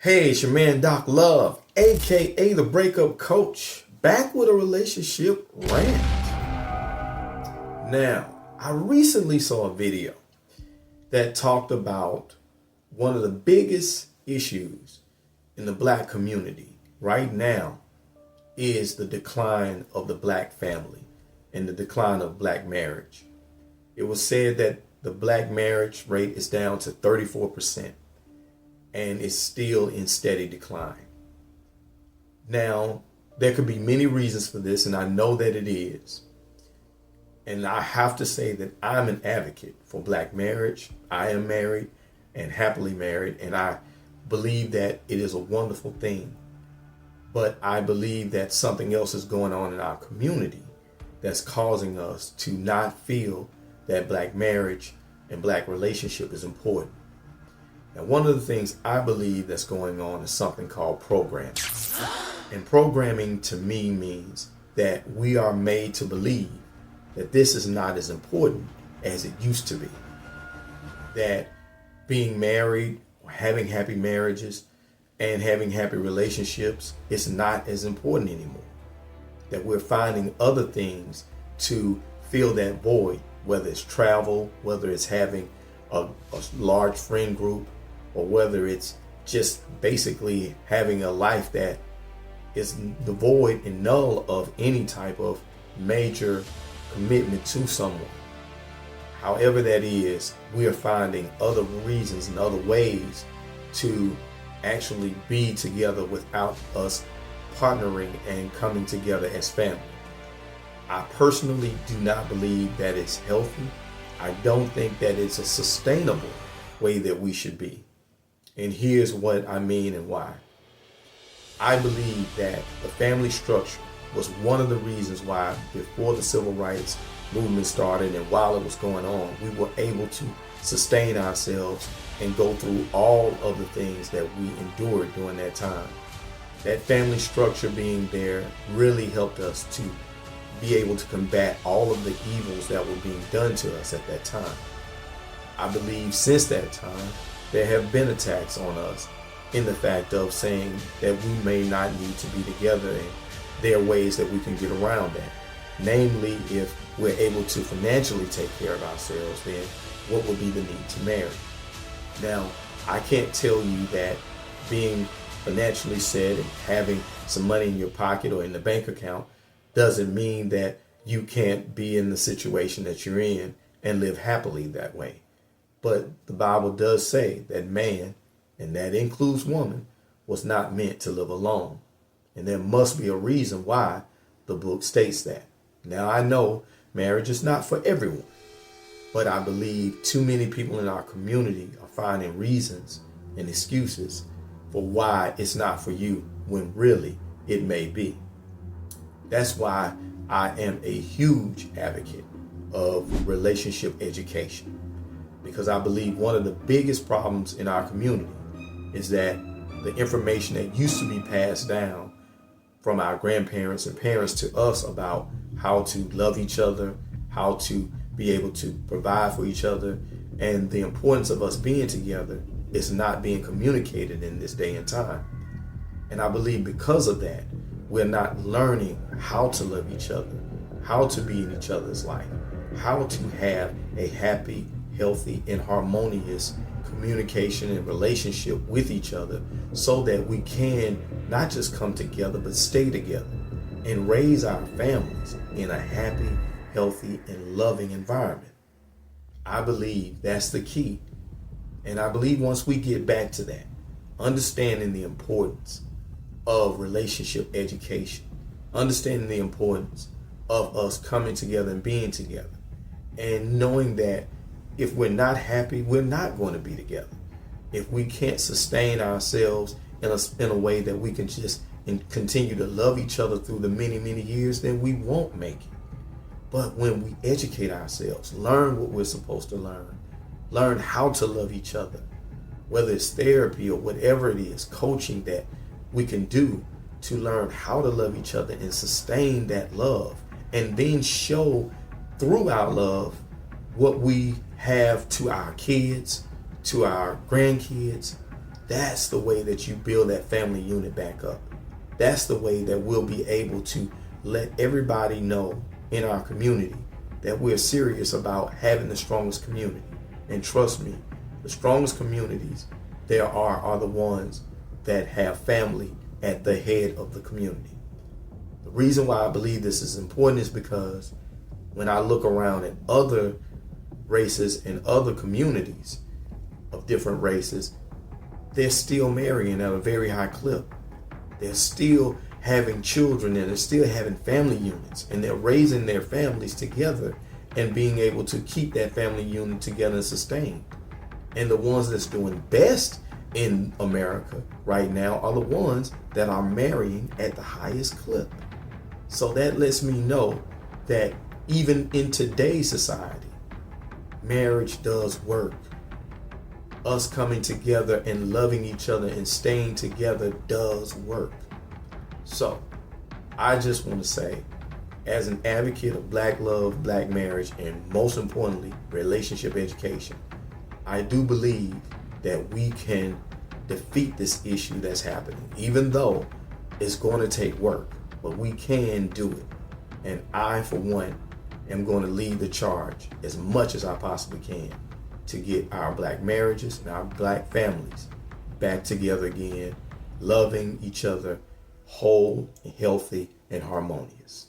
Hey, it's your man Doc Love, aka the Breakup Coach, back with a relationship rant. Now, I recently saw a video that talked about one of the biggest issues in the black community right now is the decline of the black family and the decline of black marriage. It was said that the black marriage rate is down to 34%. And is still in steady decline. Now, there could be many reasons for this, and I know that it is. And I have to say that I'm an advocate for black marriage. I am married and happily married, and I believe that it is a wonderful thing. But I believe that something else is going on in our community that's causing us to not feel that black marriage and black relationship is important. Now, one of the things I believe that's going on is something called programming. And programming to me means that we are made to believe that this is not as important as it used to be. That being married, or having happy marriages, and having happy relationships is not as important anymore. That we're finding other things to fill that void, whether it's travel, whether it's having a large friend group, or whether it's just basically having a life that is devoid and null of any type of major commitment to someone. However that is, we are finding other reasons and other ways to actually be together without us partnering and coming together as family. I personally do not believe that it's healthy. I don't think that it's a sustainable way that we should be. And here's what I mean and why. I believe that the family structure was one of the reasons why before the civil rights movement started and while it was going on, we were able to sustain ourselves and go through all of the things that we endured during that time. That family structure being there really helped us to be able to combat all of the evils that were being done to us at that time. I believe since that time, there have been attacks on us in the fact of saying that we may not need to be together, and there are ways that we can get around that. Namely, if we're able to financially take care of ourselves, then what would be the need to marry? Now, I can't tell you that being financially set and having some money in your pocket or in the bank account doesn't mean that you can't be in the situation that you're in and live happily that way. But the Bible does say that man, and that includes woman, was not meant to live alone. And there must be a reason why the book states that. Now, I know marriage is not for everyone, but I believe too many people in our community are finding reasons and excuses for why it's not for you when really it may be. That's why I am a huge advocate of relationship education. Because I believe one of the biggest problems in our community is that the information that used to be passed down from our grandparents and parents to us about how to love each other, how to be able to provide for each other, and the importance of us being together is not being communicated in this day and time. And I believe because of that, we're not learning how to love each other, how to be in each other's life, how to have a happy, healthy, and harmonious communication and relationship with each other so that we can not just come together but stay together and raise our families in a happy, healthy, and loving environment. I believe that's the key. And I believe once we get back to that, understanding the importance of relationship education, understanding the importance of us coming together and being together, and knowing that if we're not happy, we're not going to be together. If we can't sustain ourselves in a way that we can just continue to love each other through the many, many years, then we won't make it. But when we educate ourselves, learn what we're supposed to learn how to love each other, whether it's therapy or whatever it is, coaching that we can do to learn how to love each other and sustain that love, and then show through our love what we have to our kids, to our grandkids, That's the way that you build that family unit back up. That's the way that we'll be able to let everybody know in our community that we're serious about having the strongest community. And trust me, the strongest communities there are the ones that have family at the head of the community. The reason why I believe this is important is because when I look around at other races and other communities of different races, they're still marrying at a very high clip. They're still having children and they're still having family units, and they're raising their families together and being able to keep that family unit together and sustained. And the ones that's doing best in America right now are the ones that are marrying at the highest clip. So that lets me know that even in today's society, marriage does work. Us coming together and loving each other and staying together does work. So I just want to say, as an advocate of Black love, Black marriage, and most importantly, relationship education, I do believe that we can defeat this issue that's happening, even though it's going to take work, but we can do it. And I, for one, am going to lead the charge as much as I possibly can to get our Black marriages and our Black families back together again, loving each other, whole, healthy, and harmonious.